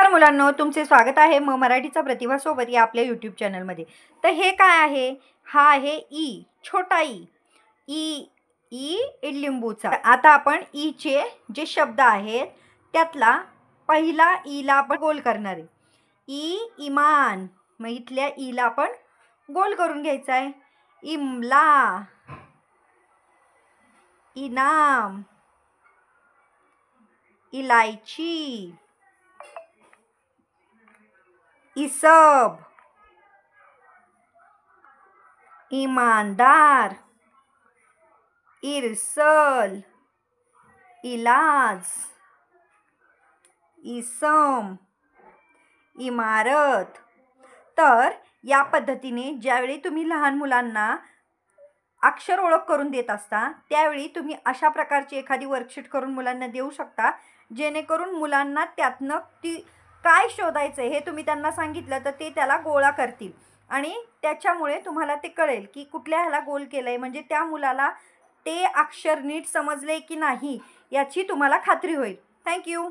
नमस्कार मुलांनो, तुमचे स्वागत आहे मराठीचा प्रतिभा सोबत या आपल्या यूट्यूब चॅनलमध्ये। तर हे काय आहे? हा आहे ई, छोटा ई। E E इडलिंबूचा। आता आपण ईचे जे शब्द आहेत त्यातला पहिला ईला आपण गोल करणार आहे। ई इमान, मग इथल्या ईला आपण गोल करून घ्यायचा आहे। इमला, इनाम, इलायची, इसब, ईमानदार, इरसल, इलाज, इसम, इमारत। तर या पद्धतीने ज्यावेळी तुम्ही लहान मुलांना अक्षर ओळख करून देत असता त्यावेळी तुम्ही अशा प्रकारची एखादी वर्कशीट करून मुलांना देऊ शकता, जेणेकरून मुलांना त्यातनं ती काय शोधायचं हे तुम्ही त्यांना सांगितलं तर ते त्याला गोळा करतील आणि त्याच्यामुळे तुम्हाला ते कळेल की कुठल्या ह्याला गोल केलं आहे, म्हणजे त्या मुलाला ते अक्षर नीट समजले की नाही याची तुम्हाला खात्री होईल। थँक्यू।